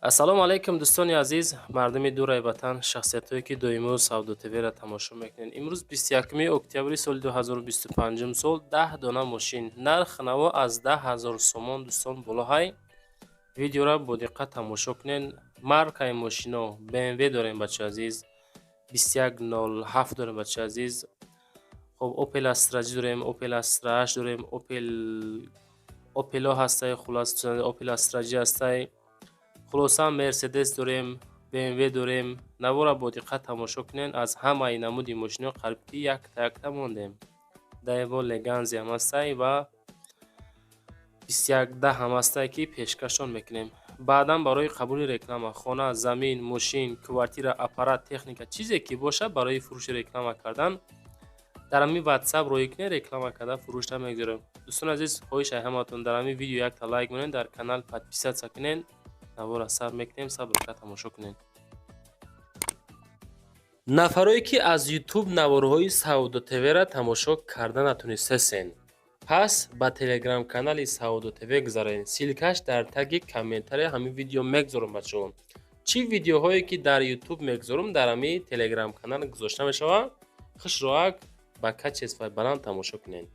ассалому алайкум дӯстони азиз, мардуми дурай ватан, шахсиятое ки доимо Савдо ТВ-ро тамошо мекунед. Имрӯз 21 октябри соли 2025 сол 10 дона мошин нарх наво аз 10,000 сомон дӯстон боло ҳай. Видеоро бо диққат тамошо кунед. Маркаи мошино BMW дорем бачаи азиз, 2107 дорем бачаи азиз. хоб Opel Astra G дорем, Opel Astra H дорем, Opel ҳастай, хулос Opel Astra G ҳастай. хулоса Мерседес дорем, BMW дорем. Навора бо диққат тамошо кунед. Аз ҳамаи намуди мошино қариб ки якта мондем. Daewoo Leganzi ҳам ҳастай ва 2110 ҳам ҳастай ки пешкашон мекунем. Баъдан барои қабули реклама хона, замин, мошин, квартира, аппарат, техника чизе ки боша барои фурӯши реклама кардан дар ҳамин WhatsApp рӯй кунед, реклама карда фурӯшта мегузорем. дӯстони азиз, хоҳишаи ҳаматон дар ҳамин видео якта лайк монед, дар канал подписатсия кунед. навора сабр мекунем, сабр карда тамошо кунед. нафарое ки аз YouTube навораҳои Савдо ТВ-ро тамошо карда натонистасен, пас ба Telegram канали Савдо ТВ гузаред. Силкаш дар таги комментария ҳамин видео мегузорам бачаҳо. чӣ видеоҳое ки дар YouTube мегузорам дар ҳамин Telegram канал гузошта мешавад. хушроак ба качествои баланд тамошо кунед.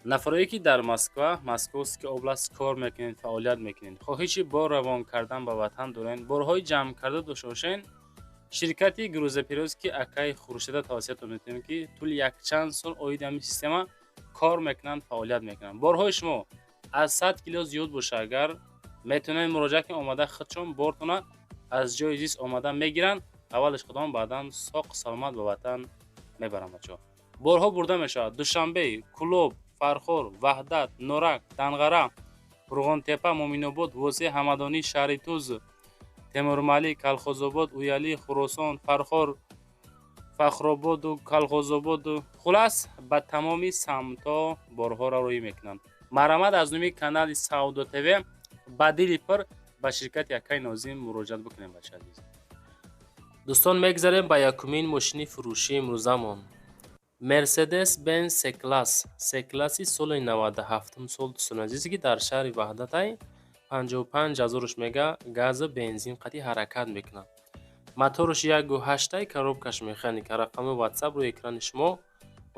нафарое ки дар Москва, Московский област кор мекунед, фаъолият мекунед, хоҳиши бор равон кардан ба ватан доред, борҳои ҷамъ карда дошта бошед, ширкати грузопирёз ки Акаи Хуршеда тавсиятон метавонем ки тӯли якчанд сол оиди ҳамин система кор мекунанд, фаъолият мекунанд. борҳои шумо аз 100 кило зиёд боша, агар метавонед муроҷиат кунед, омада худшон бортона аз ҷои зист омада мегиранд, аввалаш худом баъдан соқ саломат ба ватан мебаранд бачаҳо. борҳо бурда мешавад. Душанбе, Кулоб, Фархор, Ваҳдат, Норак, Данғара, Фурғонтепа, Моминобод, Восеъ, Ҳамадонӣ, Шаҳри Туз, Темурмалик, Калхозобод, Уялӣ, Хуросон, Фархор, Фахрободу, Калхозободу, хулас ба тамоми самтҳо борҳоро рӯй мекунанд. Марамат аз номи канали Савдо ТВ ба дили пир ба ширкати Акаи Нозим муроҷиат бикунем бачаи азиз. дӯстон, мегзарем ба якумин мошини фурӯшии имрӯзамон. Mercedes-Benz C-класси соли 97 сол дӯстони азизе ки дар шаҳри Ваҳдатай 55,000 мега газу бензин қати ҳаракат мекунад. моторш 1.8 коробкаш механика. рақами WhatsApp рӯи экрани шумо.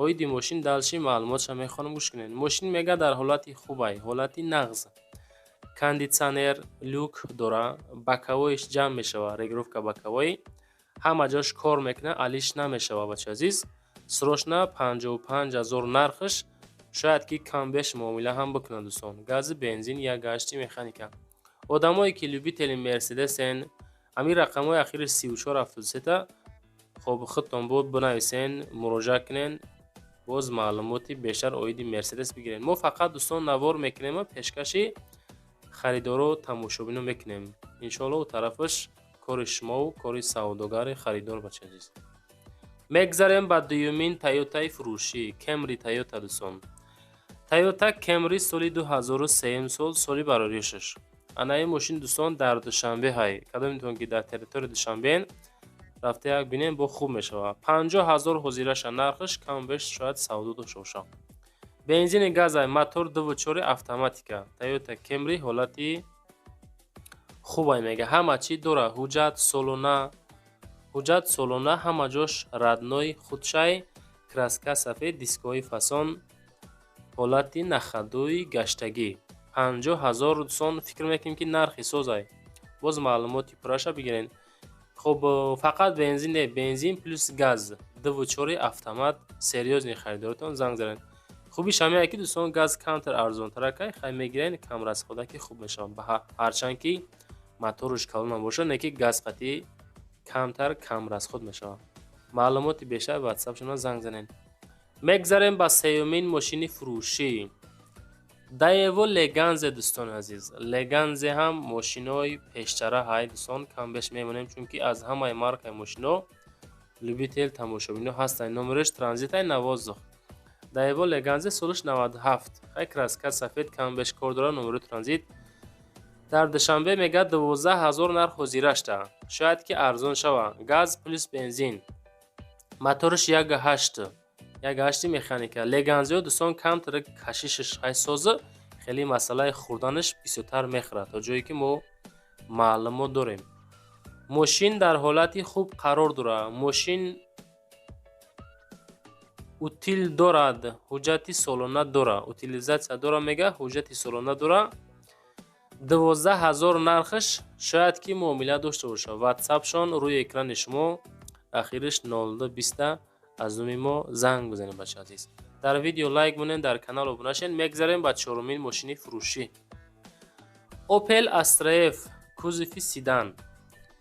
оиди мошин далши маълумотша мехонам, гӯш кунед. мошин мега дар ҳолати хубай, ҳолати нағз. кондитсионер люк дора, бакавоиш ҷамъ мешава, регулировка бакавои ҳама ҷош кор мекунад, алиш намешава бачаи азиз. срочна 55,000 нархш, шояд ки камбеш муомила ҳам бикунад дӯстон. гази бензин 1.8 механика. одамое ки любители Мерседесен, ҳамин рақамҳои ахири 3473 хоб худтон буд бинависен, муроҷиат кунед, боз маълумоти бештар оиди Мерседес бигиред. мо фақат дӯстон навор мекунем, пешкаши харидоро тамошобино мекунем. иншоалло тарафаш кори шумову кори савдогари харидор бачаи азиз. мегзарем ба дуюмин Toyota фурӯшӣ, Camry Toyota дӯстон. Toyota Camry соли 2003 сол соли барориёшаш. ана ин мошин дӯстон дар Душанбе ҳай. кадомитон ки дар территорияи Душанбен рафта як бинем бо хуб мешава. 50,000 ҳозираша, нархш камбеш шояд савдо дошта бошад. бензини газай, мотор 2.4 автоматика. Toyota Camry ҳолати хубай мега. ҳама чӣ дора, ҳуҷҷат солона, ҳама ҷош радной, худшай, краска сафед, дискҳои фасон, ҳолати нахадӯи гаштагӣ. 50,000 дӯстон фикр мекунем ки нархи созай. боз маълумоти пурраша бигирен. хоб фақат бензин не, бензин плюс газ 2.4 автомат. серьёзни харидоротон занг заред. хубиш ҳамин ки дӯстон газ камтар арзонтаракай хай мегирен, камрасходаки хуб мешавад. ҳарчанд ки моторш калон боша, не ки газ қати камтар камрасход мешавад. маълумоти бештар ба WhatsApp шумо занг занед. мегзарем ба сеюмин мошини фурӯшӣ. Daewoo Leganzi дӯстони азиз. Leganzi ҳам мошинои пештара ҳай дӯстон, камбеш мемонем, чунки аз ҳамаи маркаи мошино любител тамошобино ҳастанд. номериш транзитай 90. Daewoo Leganzi солиш 97. хай краска сафед, камбеш кор дора, номери транзит. дар Душанбе мега 12,000 нарх ҳозирашта. шояд ки арзон шава. газ плюс бензин. моторш 1.8 механика. Leganzi дӯстон камтар кашишш ҳай соза, хеле масъалаи хурданаш бисёртар мехӯрад, то ҷое ки мо маълумот дорем. Мошин дар ҳолати хуб қарор дорад. Мошин утил дорад, ҳуҷҷати солона дорад. Утилизатсия дорад мега, ҳуҷҷати солона дорад. 12000 нархш шояд ки муомила дошта бошад. WhatsApp-шон рӯи экрани шумо, ахириш 0220 аз нуми мо занг бизанед бачаҳо азиз. Дар видео лайк монед, дар канал обуна шед. Мегзарем ба чорумин мошини фурӯшӣ. Opel Astra F кузови седан.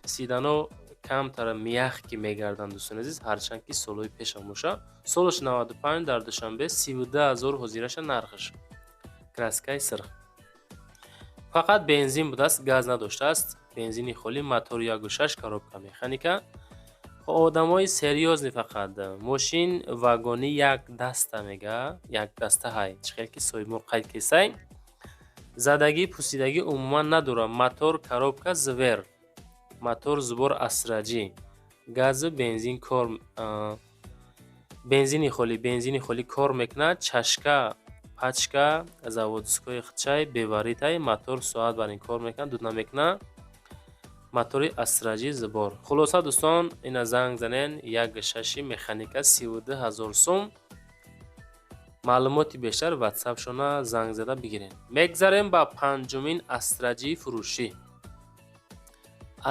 Седано камтар миях ки мегарданд дӯстон азиз, ҳарчанд ки солҳои пешам боша. Солаш 95 дар душанбе 32000 ҳозираша нархш. Краскаи сирх. Фақат бензин будааст, газ надоштааст. Бензини холӣ, мотори 1.6, коробка механика. одамои серьёзни фақат. Мошин вагони як даста мега, як даста ҳай. Чихел ки соҳибмо қайд кесай. Задагӣ, пусидагӣ умуман надорад. Мотор, коробка звер. Мотор зубор асраҷӣ. Газу бензин кор бензини холӣ кор мекунад. Чашка, пачка, заводскои хчай, беваритай, мотор соат бар ин кор мекунад, дуд намекунад. Мотори асраҷӣ зубор. Хулоса дӯстон, ина занг занен 1.6 механика 32000 сум. маълумоти бештар WhatsApp-шона занг зада бигирен. Мегзарем ба панҷумин асраҷии фурӯшӣ.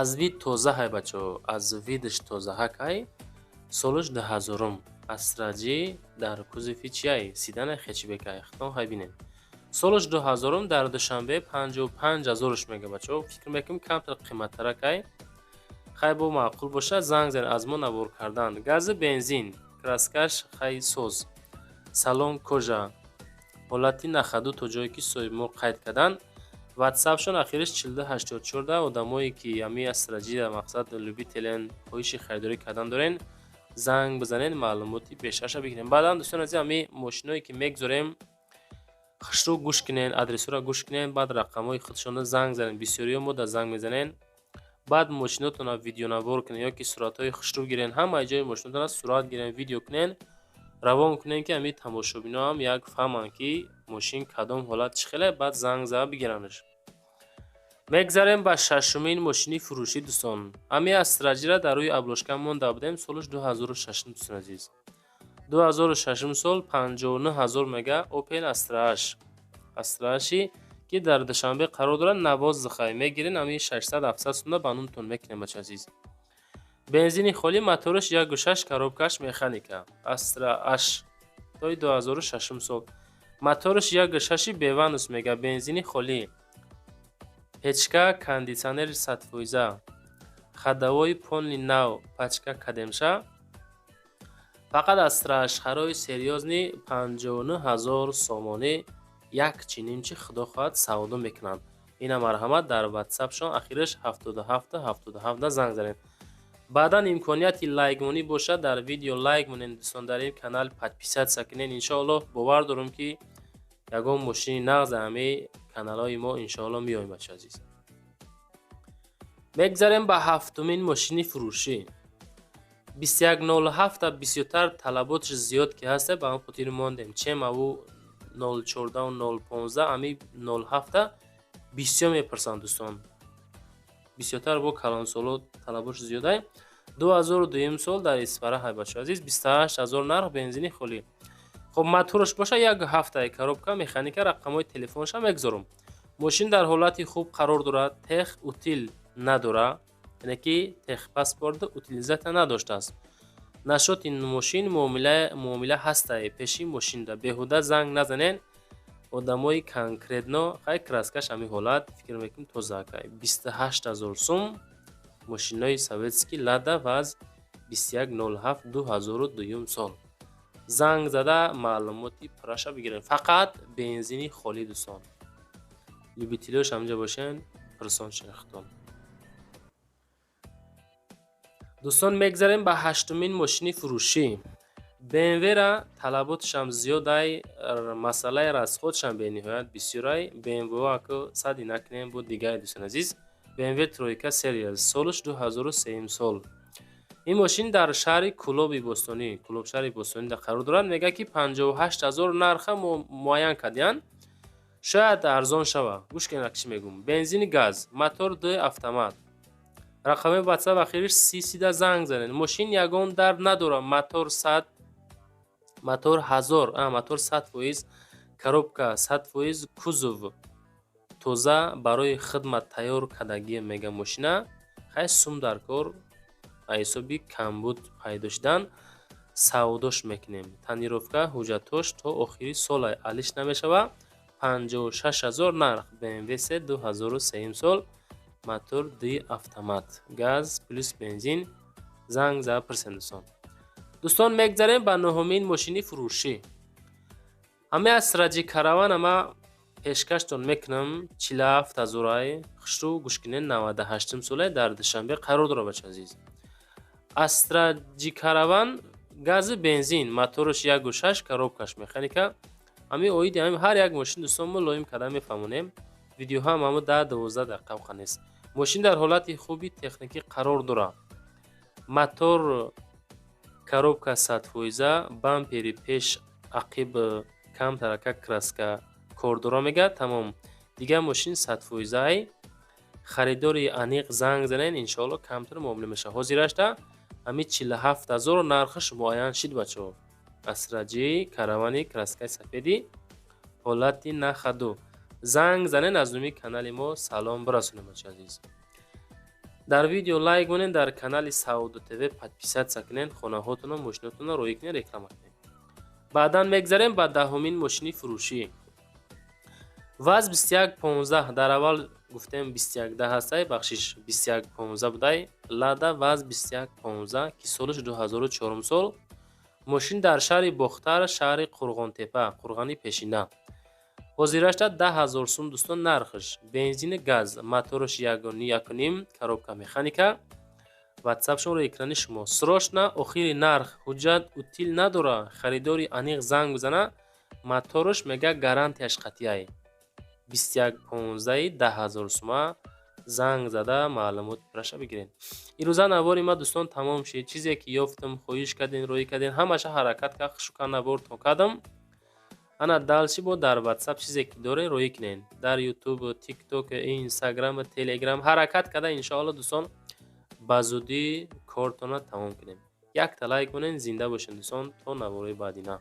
Аз вид тозаҳай бачаҳо, аз видш тозаҳакай. Солаш 2000-ум. Асраҷӣ дар кузови чияй? Седана хечбекай. Хитон ҳай бинен. Солаш 2000-ум дар душанбе 55000-ш мега бачаҳо. Фикр мекунам камтар қиматтаракай. Хай бо маъқул боша, занг занед, аз мо навор кардан. Газу бензин, краскаш хай соз. Салон кожа. Ҳолати нахаду то ҷое ки соҳибмо қайд кардан. WhatsApp-шон ахириш 4284. Одамое ки ами асраҷӣ мақсад любителен, хоҳиши харидорӣ кардан дорен, занг бизанед, маълумоти бештарша бигирен. Баъдан дӯстон азиз, ами мошиное ки мегзорем, хушрӯ гӯш кунен, адресҳоро гӯш кунен, баъд рақамҳои худшона занг занен. Бисёриҳо мода занг мезанен. баъд мошинотона видеонавор кунен ёки суратҳои хушрӯ гирен. Ҳамаи ҷои мошинотона сурат гирен, видео кунен. Равон кунен ки ами тамошобиноам як фаҳманд ки мошин кадом ҳолат чӣ хеле, баъд занг зада бигиранаш. Мегзарем ба шашумин мошини фурӯшӣ дӯстон. Ами асраҷира дар рӯи аблошка монда будем. Солаш 2006 дӯстон азиз. 2006 сол 59000 мега Opel Astra H. Astra H ки дар душанбе қарор дорад 12 мегирен, ами 600-700 сомда ба нумтон мекунем бача азиз. Бензини холӣ, моториш 1.6, коробкаш механика. Astra H тои 2006 сол. Моториш 1.6 беванус мега, бензини холӣ. Печка, кондитсионери 100%. Хадавои полни нав, пачка кадемша. Фақат Astra H харои серьёзни 59000 сомонӣ, як чинимчи худо хоҳад савдо мекунанд. Ина марҳамат, дар WhatsApp-шон ахириш 7777 занг занед. баъдан имконияти лайкмонӣ бошад, дар видео лайк монед дӯстон, дар ин канал подписатсия кунед. Иншоаллоҳ бовар дорам ки ягон мошини нағз ами каналҳои мо иншоаллоҳ меоем бача азиз. Мегзарем ба ҳафтумин мошини фурӯшӣ. 2107 бисёртар талаботш зиёд ки ҳаста, ба ҳамин хотир мондем. Чем аву 014 015 ами 07 бисёр мепарсанд дӯстон. бисёртар бо калонсоло талаботш зиёдай. 2002 сол дар Испара ҳай бачаҳо азиз. 28000 нарх, бензини холӣ. خب моторش باشه یک هفته коробка механика, рақамҳои телефонаш мегзорам. ماشین در حالت خوب قرار دارد. تخ اوتیل نداره، یعنی که تخ پاسپورت اوتیلیزات نداشته است. نشد این ماشین معامله هسته پیشی ماشین ده بهوده زنگ نزنین. آدمای کنکرتنا خیلی کراسکش همی حالت فکر میکنم توزاکای 28000 سوم ماشینای سوئدسکی لادا واز 2107 2002 سال. زنگ زده معلوماتی پراشه بگیرن. فقط بنزینی خالی دوستان. لیبیتیلوش همجا باشن پرسان شنختان. دوستان میگذاریم به هشتمین ماشینی فروشی. BMW را طلباتش هم زیاده، مسئله رسخودش هم به نهایت بسیاره. BMW اکو صدی نکنیم بود دیگه دوستان عزیز. BMW ترویکا سریال سالش 2003 سال. این ماشین در شهر کلوب بوستانی، شهر بوستانی در قرار دارد. میگه که 58000 نرخ معین کردن. шояд арзон шава. гӯш кунед чӣ мегӯм. Бензини газ, мотор 2 автомат. рақами WhatsApp ахириш 30 занг занед. Мошин ягон дард надорад. Мотор 100, мотор 1000, мотор 100%, коробка 100%, кузов тоза барои хидмат тайёр кардагӣ мега мошина. Хай сум дар кор ба ҳисоби камбуд пайдо шудан савдош мекунем. Танировка ҳуҷҷатош то охири сол алиш намешава. 56000 нарх. BMW 2003 сол, мотор D автомат, газ плюс бензин. занг за пирсен дӯстон. Дӯстон мегзарем ба нӯҳумин мошини фурӯшӣ. ҳама Asraji Caravan ама пешкаштон мекунам 47000 ай. хушрӯ гӯш кунед 98 соле дар Душанбе қарор дорад бача азиз. Asraji Caravan гази бензин, мотораш 1.6, коробкаш механика. ҳами оиди ҳами ҳар як мошин дӯстон мо лоим карда мефаҳмонем. Видеоҳо ҳам 10-12 дақиқа вақт нест. мошин дар ҳолати хуби техникӣ қарор дорад. мотор, коробка 100%, бампери пеш ақиб кам тарака краска кордора мега тамом. Дигар мошин 100% ай. харидори аниқ занг занен, иншоалло камтар муомила меша. ҳозирашта ҳами 47000 нархаш муайян шид бачаҳо. Asraji Caravan краскаи сафеди ҳолати нахаду. занг занен аз нӯми канали мо салом бирасонем бача азиз. дар видео лайк монен, дар канали Saudo TV подписатсия кунен, хонаҳотонро мошинотонро роӣ кунен, реклама кунен. баъдан мегзарем ба даҳумин мошини фурӯшӣ. ВАЗ 2115, дар аввал гуфтем 2110 ҳастай, бахшиш 2115 будай. Лада ВАЗ 2115 ки солаш 2004 сол. мошин дар шаҳри Бохтар, шаҳри Қурғонтепа, Қурғани Пешина. ҳозирашта 10000 сум дӯстон нархаш. Бензини газ, мотораш 1.5, коробка механика. WhatsApp-шонро экрани шумо. Срочно охири нарх. ҳуҷҷат утил надора. харидори аниқ занг бизана. мотораш мега гарантияш қатъий. 2115 10000 сума занг зада маълумот пираша бигирен. ирӯза навори ма дӯстон тамом шид. чизе ки ёфтам, хоҳиш карден, роӣ карден, ҳамаша ҳаракат кард, шукр навор то кардам. ана далши бо дар WhatsApp чизе ки доре роӣ кунен. Дар YouTube, TikTok, Instagram, Telegram ҳаракат карда иншоалло дӯстон ба зудӣ кортона тамом кунем. Якта лайк монен, зинда бошен дӯстон, то навораи баъдина.